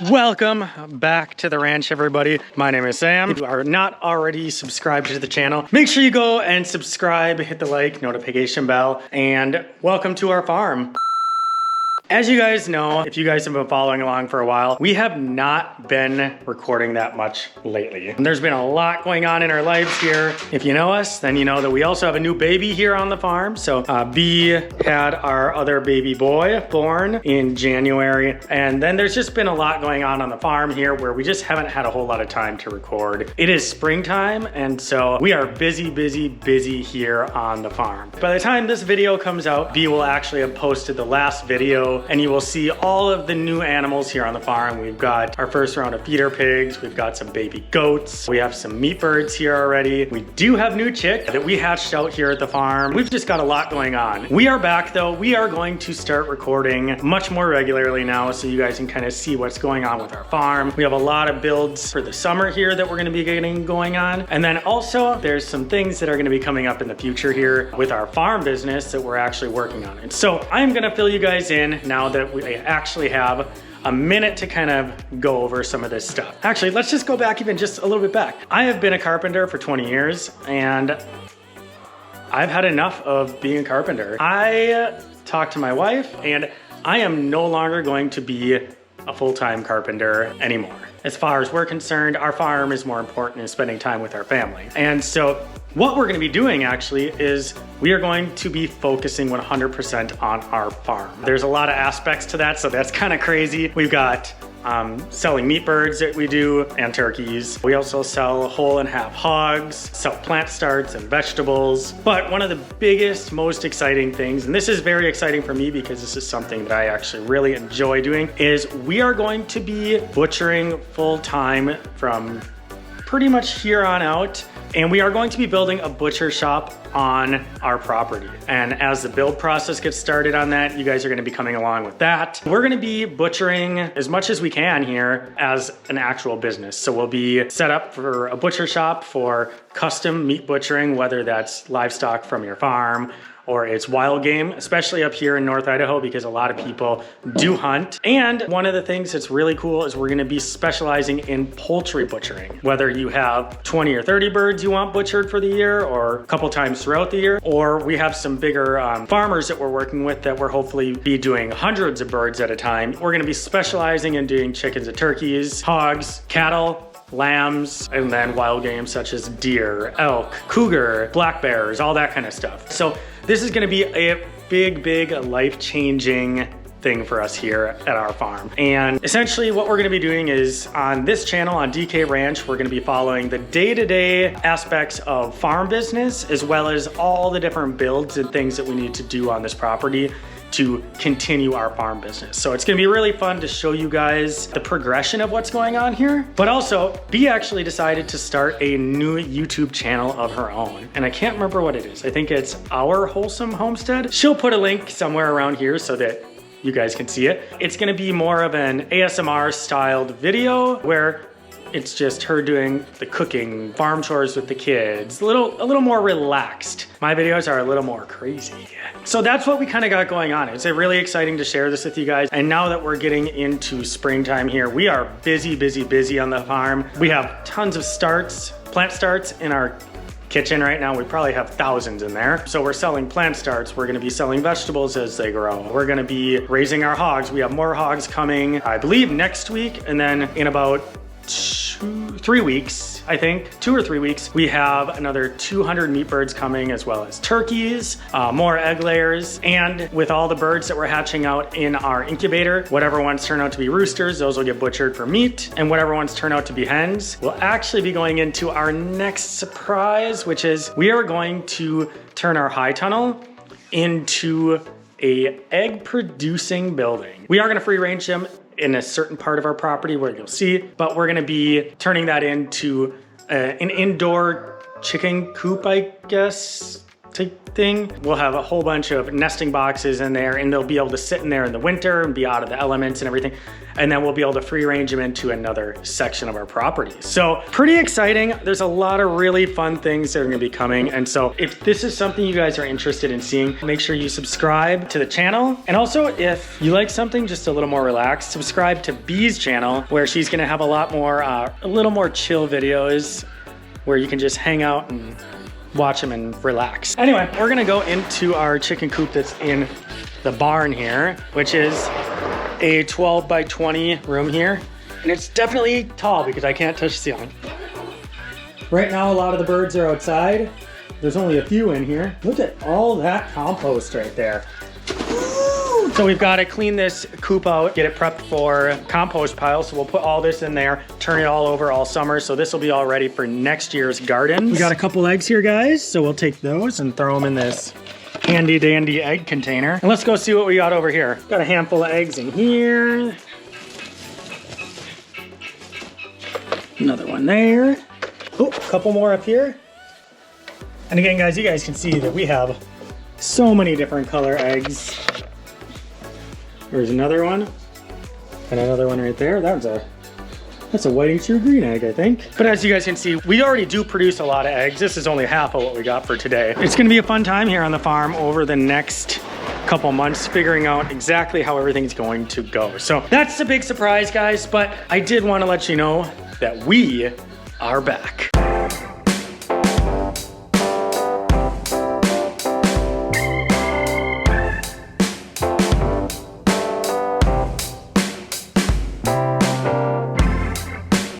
Welcome back to the ranch, everybody. My name is Sam. If you are not already subscribed to the channel, make sure you go and subscribe, hit the like, notification bell, and welcome to our farm. As you guys know, if you guys have been following along for a while, we have not been recording that much lately. And there's been a lot going on in our lives here. If you know us, then you know that we also have a new baby here on the farm. So B had our other baby boy born in January. And then there's just been a lot going on the farm here where we just haven't had a whole lot of time to record. It is springtime, and so we are busy here on the farm. By the time this video comes out, B will actually have posted the last video, and you will see all of the new animals here on the farm. We've got our first round of feeder pigs, we've got some baby goats, we have some meat birds here already. We do have new chick that we hatched out here at the farm. We've just got a lot going on. We are back though. We are going to start recording much more regularly now so you guys can kind of see what's going on with our farm. We have a lot of builds for the summer here that we're gonna be getting going on. And then also there's some things that are gonna be coming up in the future here with our farm business that we're actually working on. And so I'm gonna fill you guys in now that we actually have a minute to kind of go over some of this stuff. Actually, let's just go back even just a little bit back. I have been a carpenter for 20 years and I've had enough of being a carpenter. I talked to my wife and I am no longer going to be a full-time carpenter anymore. As far as we're concerned, our farm is more important than spending time with our family. And so what we're gonna be doing actually is we are going to be focusing 100% on our farm. There's a lot of aspects to that, so that's kind of crazy. We've got selling meat birds that we do and turkeys. We also sell whole and half hogs, sell plant starts and vegetables. But one of the biggest, most exciting things, and this is very exciting for me because this is something that I actually really enjoy doing, is we are going to be butchering full time from pretty much here on out. And we are going to be building a butcher shop on our property. And as the build process gets started on that, you guys are gonna be coming along with that. We're gonna be butchering as much as we can here as an actual business. So we'll be set up for a butcher shop for custom meat butchering, whether that's livestock from your farm or it's wild game, especially up here in North Idaho because a lot of people do hunt. And one of the things that's really cool is we're gonna be specializing in poultry butchering. Whether you have 20 or 30 birds you want butchered for the year or a couple times throughout the year, or we have some bigger farmers that we're working with that we're hopefully be doing hundreds of birds at a time. We're gonna be specializing in doing chickens and turkeys, hogs, cattle, lambs, and then wild game such as deer, elk, cougar, black bears, all that kind of stuff. So this is gonna be a big life-changing thing for us here at our farm. And essentially what we're gonna be doing is on this channel, on DK Ranch, we're gonna be following the day-to-day aspects of farm business, as well as all the different builds and things that we need to do on this property to continue our farm business. So it's gonna be really fun to show you guys the progression of what's going on here. But also, B actually decided to start a new YouTube channel of her own. And I can't remember what it is. I think it's Our Wholesome Homestead. She'll put a link somewhere around here so that you guys can see it. It's gonna be more of an ASMR styled video where it's just her doing the cooking, farm chores with the kids, a little more relaxed. My videos are a little more crazy. So that's what we kind of got going on. It's really exciting to share this with you guys. And now that we're getting into springtime here, we are busy on the farm. We have tons of plant starts in our kitchen right now. We probably have thousands in there. So we're selling plant starts. We're gonna be selling vegetables as they grow. We're gonna be raising our hogs. We have more hogs coming, I believe next week. And then in about 3 weeks, I think, 2 or 3 weeks, we have another 200 meat birds coming, as well as turkeys, more egg layers. And with all the birds that we're hatching out in our incubator, whatever ones turn out to be roosters, those will get butchered for meat. And whatever ones turn out to be hens, we'll actually be going into our next surprise, which is we are going to turn our high tunnel into a egg producing building. We are gonna free range them in a certain part of our property where you'll see, but we're gonna be turning that into an indoor chicken coop, I guess. type thing. We'll have a whole bunch of nesting boxes in there, and they'll be able to sit in there in the winter and be out of the elements and everything. And then we'll be able to free range them into another section of our property. So pretty exciting. There's a lot of really fun things that are gonna be coming. And so if this is something you guys are interested in seeing, make sure you subscribe to the channel. And also if you like something just a little more relaxed, subscribe to Bee's channel, where she's gonna have a lot more, a little more chill videos where you can just hang out and watch them and relax. Anyway, we're gonna go into our chicken coop that's in the barn here, which is a 12 by 20 room here. And it's definitely tall because I can't touch the ceiling. Right now, a lot of the birds are outside. There's only a few in here. Look at all that compost right there. So we've got to clean this coop out, get it prepped for compost pile. So we'll put all this in there, turn it all over all summer. So this will be all ready for next year's gardens. We got a couple eggs here, guys. So we'll take those and throw them in this handy dandy egg container. And let's go see what we got over here. Got a handful of eggs in here. Another one there. Oh, a couple more up here. And again, guys, you guys can see that we have so many different color eggs. There's another one, and another one right there. That's a whiting true green egg, I think. But as you guys can see, we already do produce a lot of eggs. This is only half of what we got for today. It's gonna be a fun time here on the farm over the next couple months, figuring out exactly how everything's going to go. So that's the big surprise, guys, but I did wanna let you know that we are back.